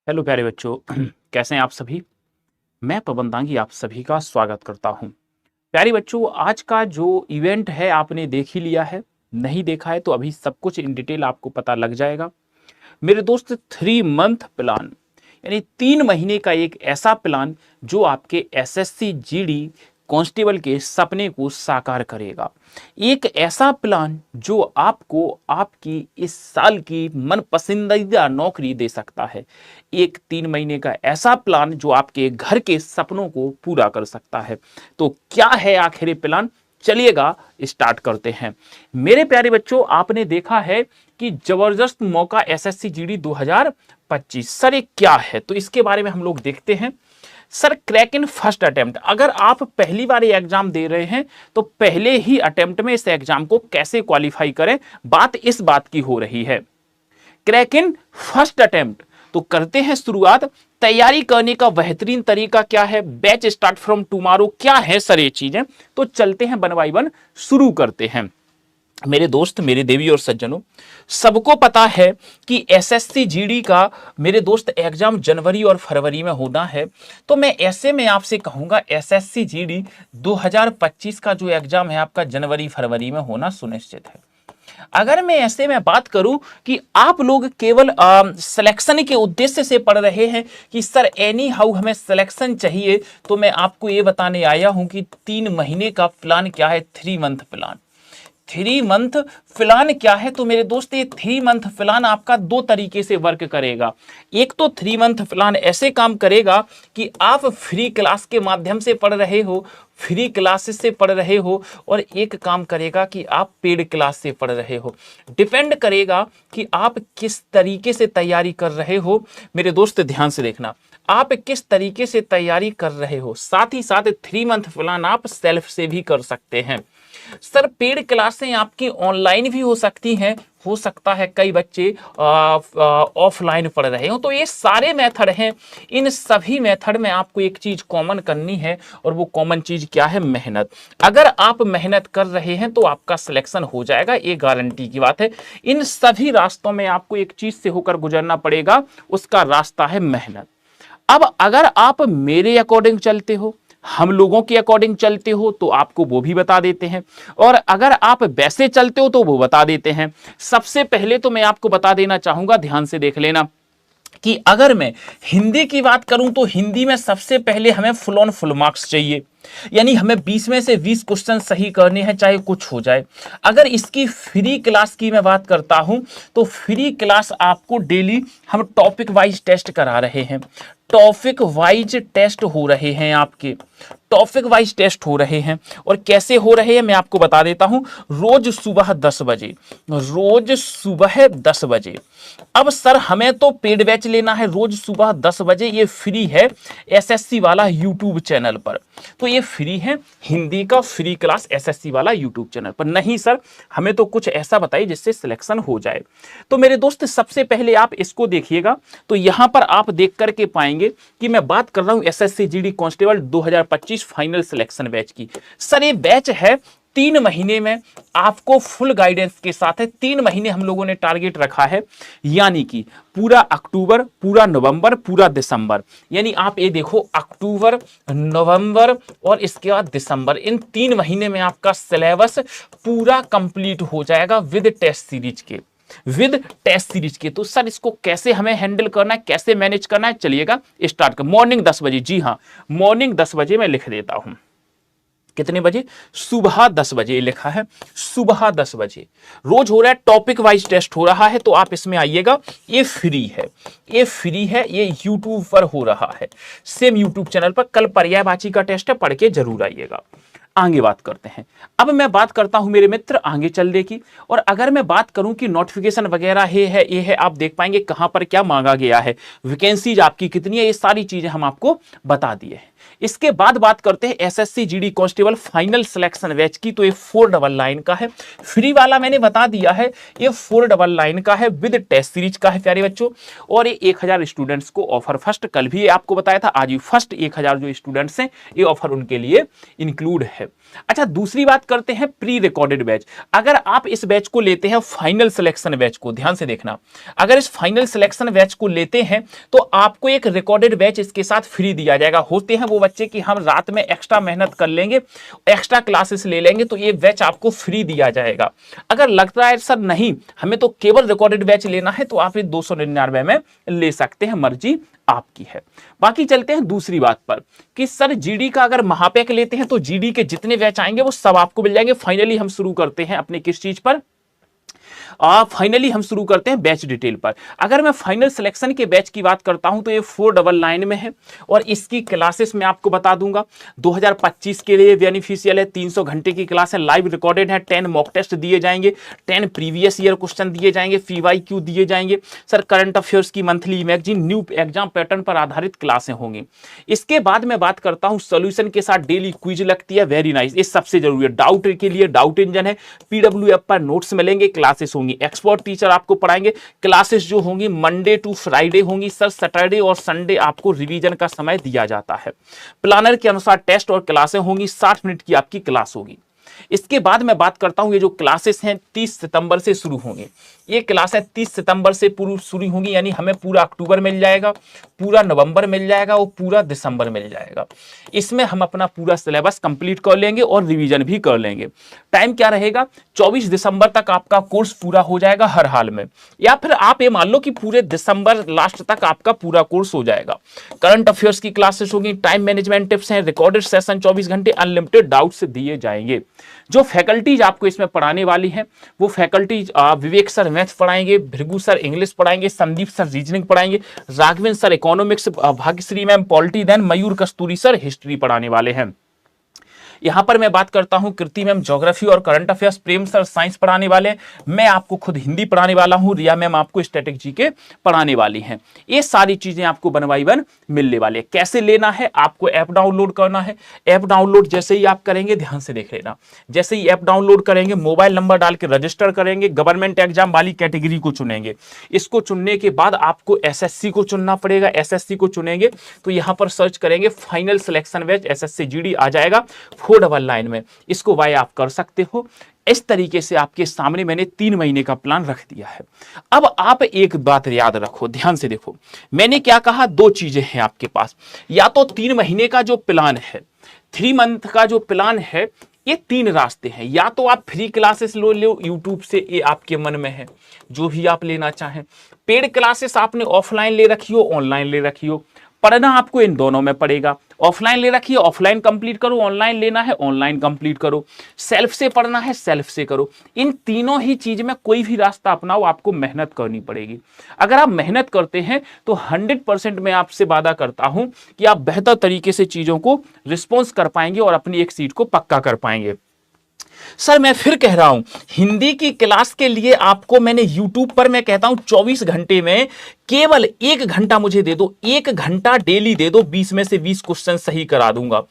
Hello प्यारे बच्चों कैसे हैं आप सभी। मैं पवन दांगी आप सभी का स्वागत करता हूं। प्यारे बच्चों, आज का जो इवेंट है आपने देख ही लिया है। नहीं देखा है तो अभी सब कुछ इन डिटेल आपको पता लग जाएगा। मेरे दोस्त 3 मंथ प्लान यानी 3 महीने का एक ऐसा प्लान जो आपके एसएससी जीडी कांस्टेबल के सपने को साकार करेगा। एक ऐसा प्लान जो आपको आपकी इस साल की मन पसंदीदा नौकरी दे सकता है। एक 3 महीने का ऐसा प्लान जो आपके घर के सपनों को पूरा कर सकता है। तो क्या है आखिर ये प्लान, चलिएगा स्टार्ट करते हैं। मेरे प्यारे बच्चों, आपने देखा है कि जबरदस्त मौका एसएससी जीडी 2025। सर ये क्या है, तो इसके बारे में हम लोग देखते हैं। Sir crack in first attempt, अगर आप पहली बार ये एग्जाम दे रहे हैं तो पहले ही अटेम्प्ट में इस एग्जाम को कैसे क्वालिफाई करें, बात इस बात की हो रही है। क्रैक इन फर्स्ट अटेम्प्ट, तो करते हैं शुरुआत। तैयारी करने का बेहतरीन तरीका क्या है, बैच स्टार्ट फ्रॉम टुमारो, क्या है सर ये चीजें, तो चलते हैं वन बाय वन शुरू करते हैं। मेरे दोस्त, मेरे देवी और सज्जनों, सबको पता है कि एसएससी जीडी का मेरे दोस्त एग्जाम जनवरी और फरवरी में होना है। तो मैं ऐसे में आपसे कहूंगा एसएससी जीडी 2025 का जो एग्जाम है आपका जनवरी फरवरी में होना सुनिश्चित है। अगर मैं ऐसे में बात करूं कि आप लोग केवल सिलेक्शन के उद्देश्य से पढ़ रहे हैं कि सर एनी हाउ हमें सिलेक्शन चाहिए, तो मैं आपको ये बताने आया हूं कि 3 महीने का प्लान क्या है। 3 मंथ प्लान, 3 मंथ प्लान क्या है, तो मेरे दोस्त ये 3 मंथ प्लान आपका 2 तरीके से वर्क करेगा। एक तो 3 मंथ प्लान ऐसे काम करेगा कि आप फ्री क्लास के माध्यम से पढ़ रहे हो, फ्री क्लासेस से पढ़ रहे हो, और एक काम करेगा कि आप पेड क्लास से पढ़ रहे हो। डिपेंड करेगा कि आप किस तरीके से तैयारी कर रहे हो। मेरे दोस्त ध्यान से देखना, आप किस तरीके से तैयारी कर रहे हो। साथ ही साथ 3 मंथ प्लान आप सेल्फ से भी कर सकते हैं। सर पेड क्लासें आपकी ऑनलाइन भी हो सकती हैं, हो सकता है कई बच्चे ऑफलाइन पढ़ रहे हो, तो ये सारे मेथड हैं। इन सभी मेथड में आपको एक चीज कॉमन करनी है, और वो कॉमन चीज क्या है, मेहनत। अगर आप मेहनत कर रहे हैं तो आपका सिलेक्शन हो जाएगा, ये गारंटी की बात है। इन सभी रास्तों में आपको एक चीज से होकर गुजरना पड़ेगा, उसका रास्ता है मेहनत। अब अगर आप मेरे अकॉर्डिंग चलते हो, हम लोगों के अकॉर्डिंग चलते हो, तो आपको वो भी बता देते हैं, और अगर आप वैसे चलते हो तो वो बता देते हैं। सबसे पहले तो मैं आपको बता देना चाहूंगा, ध्यान से देख लेना, कि अगर मैं हिंदी की बात करूं तो हिंदी में सबसे पहले हमें फुल ऑन फुल मार्क्स चाहिए, यानी हमें 20 में से 20 क्वेश्चन सही करने हैं, चाहे कुछ हो जाए। अगर इसकी फ्री क्लास की मैं बात करता हूं तो फ्री क्लास आपको डेली हम टॉपिक वाइज टेस्ट करा रहे हैं। टॉपिक वाइज टेस्ट हो रहे हैं, आपके टॉपिक वाइज टेस्ट हो रहे हैं। और कैसे हो रहे हैं मैं आपको बता देता हूं। रोज सुबह 10 बजे, रोज सुबह 10 बजे। अब सर हमें तो पेड बैच लेना है रोज सुबह 10 बजे, ये फ्री है एसएससी वाला यूट्यूब चैनल पर। तो ये फ्री है, हिंदी का फ्री क्लास एसएससी वाला यूट्यूब चैनल पर। नहीं सर, हमें तो कुछ ऐसा बताइए जिससे सिलेक्शन हो जाए। तो मेरे दोस्त सबसे पहले आप इसको देखिएगा, तो यहां पर आप देख करके पाएंगे कि मैं बात कर रहा हूं SSC GD constable 2025 final selection batch की। सर ये बैच है 3 महीने में आपको फुल गाइडेंस के साथ है। 3 महीने हम लोगों ने टारगेट रखा है, यानी कि पूरा अक्टूबर, पूरा नवंबर, पूरा दिसंबर। यानी आप ये देखो, अक्टूबर, नवंबर और इसके बाद दिसंबर, इन 3 महीने में आपका सिलेबस पूरा कंप्लीट हो जाएगा विद टेस्ट सीरीज के, विद टेस्ट सीरीज के। तो सर इसको कैसे हमें हैंडल करना है, कैसे मैनेज करना है, चलिएगा स्टार्ट कर। मॉर्निंग 10 बजे, जी हाँ मॉर्निंग 10 बजे मैं लिख देता हूं। कितने बजे, सुबह 10 बजे लिखा है, सुबह 10 बजे रोज हो रहा है। टॉपिक वाइज टेस्ट हो रहा है, तो आप इसमें आइएगा। ये फ्री है, ये फ्री है, ये यूट्यूब पर हो रहा है, सेम यूट्यूब चैनल पर। कल पर्यायवाची का टेस्ट है, पढ़ के जरूर आइएगा। आगे बात करते हैं। अब मैं बात करता हूं मेरे मित्र आगे चलने की, और अगर मैं बात करूं कि नोटिफिकेशन वगैरह ये है, आप देख पाएंगे कहां पर क्या मांगा गया है, वैकेंसीज आपकी कितनी है, ये सारी चीजें हम आपको बता दिए हैं। इसके बाद बात करते हैं SSC GD constable final selection batch की। तो ये 499 का है, फ्री वाला मैंने बता दिया है, ये 499 का है, विद टेस्ट सीरीज का है प्यारे बच्चों। और ये 1000 स्टूडेंट्स को ऑफर, फर्स्ट कल भी आपको बताया था, आज भी फर्स्ट 1000 जो स्टूडेंट्स हैं ये ऑफर उनके लिए इंक्लूड है। अच्छा, दूसरी बात करते हैं प्री रिकॉर्डेड बैच। अगर आप इस बैच को लेते हैं, फाइनल सिलेक्शन बैच को, ध्यान से देखना, अगर इस फाइनल सिलेक्शन बैच को लेते हैं तो आपको एक रिकॉर्डेड बैच इसके साथ फ्री दिया जाएगा। होते हैं वो बच्चे कि हम रात में एक्स्ट्रा मेहनत कर लेंगे, एक्स्ट्रा क्लासेस ले लेंगे, तो ये बैच आपको फ्री दिया जाएगा। अगर लगता है सर नहीं हमें तो केवल रिकॉर्डेड बैच लेना है, तो आप ये 299 में ले सकते हैं, मर्जी आपकी है। बाकी चलते हैं दूसरी बात पर कि सर जीडी का अगर महापैक लेते हैं तो जीडी के जितने बैच आएंगे वो सब आपको मिल जाएंगे। फाइनली हम शुरू करते हैं अपने किस चीज पर, फाइनली हम शुरू करते हैं बैच डिटेल पर। अगर मैं फाइनल सिलेक्शन के बैच की बात करता हूं तो ये 499 में है और इसकी क्लासेस मैं आपको बता दूंगा। 2025 के लिए बेनिफिशियल है, 300 घंटे की क्लास है, लाइव रिकॉर्डेड है, 10 मॉक टेस्ट दिए जाएंगे, 10 प्रीवियस ईयर क्वेश्चन दिए जाएंगे, PYQ दिए जाएंगे, सर करंट अफेयर्स की monthly magazine, new exam pattern पर आधारित क्लासें होंगी। इसके बाद मैं बात करता हूं सोल्यूशन के साथ डेली क्विज लगती है, वेरी नाइस, ये सबसे जरूरी है। डाउट के लिए डाउट इंजन है, PWF पर नोट्स मिलेंगे, क्लासेस होंगी, एक्सपर्ट टीचर आपको पढ़ाएंगे। क्लासेस जो होंगी मंडे टू फ्राइडे होंगी सर, सैटरडे और संडे आपको रिवीजन का समय दिया जाता है। प्लानर के अनुसार टेस्ट और क्लासें होंगी, 60 मिनट की आपकी क्लास होगी। इसके बाद मैं बात करता हूं ये जो क्लासेस हैं 30 सितंबर से शुरू होंगे। ये क्लासें 30 सितंबर से शुरू होंगी, यानी हमें पूरा अक्टूबर मिल जाएगा, पूरा नवंबर मिल जाएगा और पूरा दिसंबर मिल जाएगा। इसमें हम अपना पूरा सिलेबस कंप्लीट कर लेंगे और रिवीजन भी कर लेंगे। टाइम क्या रहेगा, 24 दिसंबर तक आपका कोर्स पूरा हो जाएगा हर हाल में, या फिर आप ये मान लो कि पूरे दिसंबर लास्ट तक आपका पूरा कोर्स हो जाएगा। करंट अफेयर्स की क्लासेस होगी, टाइम मैनेजमेंट टिप्स हैं, रिकॉर्डेड सेशन 24 घंटे, अनलिमिटेड डाउट्स दिए जाएंगे। जो फैकल्टीज आपको इसमें पढ़ाने वाली हैं वो फैकल्टीज विवेक सर मैथ पढ़ाएंगे, भृगु सर इंग्लिश पढ़ाएंगे, संदीप सर रीजनिंग पढ़ाएंगे, Raghavendra sir economics, Bhagyashree ma'am polity, then Mayur Kasturi sir history पढ़ाने वाले हैं। यहां पर मैं बात करता हूं कृति मैम ज्योग्राफी और current affairs, Prem sir science पढ़ाने वाले हैं, मैं आपको खुद हिंदी पढ़ाने वाला हूं, रिया मैम आपको स्टैटिक जीके पढ़ाने वाली हैं। ये सारी चीजें आपको 1 by 1 मिलने वाली है। कैसे लेना है, आपको ऐप डाउनलोड करना है। ऐप डाउनलोड जैसे ही आप करेंगे, ध्यान से देख लेना, जैसे ही ऐप डाउनलोड करेंगे मोबाइल नंबर डाल के रजिस्टर करेंगे, गवर्नमेंट एग्जाम वाली कैटेगरी को चुनेंगे। इसको चुनने के बाद आपको SSC को चुनना पड़ेगा। SSC को चुनेंगे तो यहां पर सर्च करेंगे final selection batch SSC GD आ जाएगा 499 में, इसको वाई आप कर सकते हो। इस तरीके से आपके सामने मैंने 3 महीने का प्लान रख दिया है। अब आप एक बात याद रखो, ध्यान से देखो, मैंने क्या कहा, 2 चीजें हैं आपके पास। या तो 3 महीने का जो प्लान है, 3 मंथ का जो प्लान है, ये 3 रास्ते हैं। या तो आप फ्री क्लासेस लो यूट्यूब से, ये आपके मन में है, जो भी आप लेना चाहें। पेड क्लासेस आपने ऑफलाइन ले रखी हो, ऑनलाइन ले रखी हो, पढ़ना आपको इन दोनों में पड़ेगा। ऑफलाइन ले रखिए, ऑफलाइन कंप्लीट करो, ऑनलाइन लेना है ऑनलाइन कंप्लीट करो, सेल्फ से पढ़ना है सेल्फ से करो। इन तीनों ही चीज में कोई भी रास्ता अपनाओ, आपको मेहनत करनी पड़ेगी। अगर आप मेहनत करते हैं तो 100% मैं आपसे वादा करता हूं कि आप बेहतर तरीके से चीजों को रिस्पॉन्स कर पाएंगे और अपनी एक सीट को पक्का कर पाएंगे। सर मैं फिर कह रहा हूं, हिंदी की क्लास के लिए आपको मैंने YouTube पर मैं कहता हूं 24 घंटे में केवल 1 घंटा मुझे दे दो, 1 घंटा डेली दे दो, 20 में से 20 क्वेश्चन सही करा दूंगा।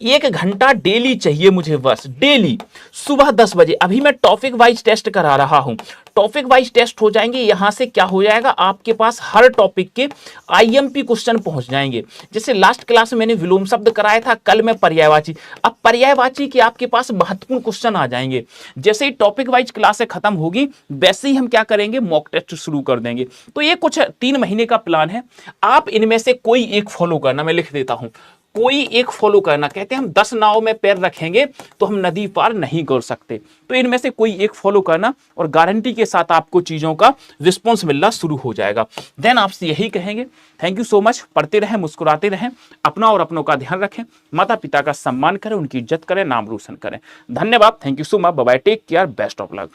1 घंटा डेली चाहिए मुझे, बस डेली सुबह 10 बजे। अभी मैं टॉपिक वाइज टेस्ट करा रहा हूं, टॉपिक वाइज टेस्ट हो जाएंगे। यहां से क्या हो जाएगा, आपके पास हर टॉपिक के IMP क्वेश्चन पहुंच जाएंगे। जैसे लास्ट क्लास में मैंने विलोम शब्द कराया था, कल मैं पर्यायवाची, अब पर्यायवाची के आपके पास महत्वपूर्ण क्वेश्चन आ जाएंगे। जैसे ही टॉपिक वाइज क्लासें खत्म होगी वैसे ही हम क्या करेंगे, मॉक टेस्ट शुरू कर देंगे। तो ये कुछ 3 महीने का प्लान है, आप इनमें से कोई एक फॉलो करना, मैं लिख देता हूं, कोई एक फॉलो करना। कहते हैं हम 10 नाव में पैर रखेंगे तो हम नदी पार नहीं कर सकते, तो इनमें से कोई एक फॉलो करना और गारंटी के साथ आपको चीजों का रिस्पॉन्स मिलना शुरू हो जाएगा। देन आपसे यही कहेंगे, थैंक यू सो मच। पढ़ते रहें, मुस्कुराते रहें, अपना और अपनों का ध्यान रखें, माता पिता का सम्मान करें, उनकी इज्जत करें, नाम रोशन करें। धन्यवाद, thank you so much, bye bye, take care, best of luck.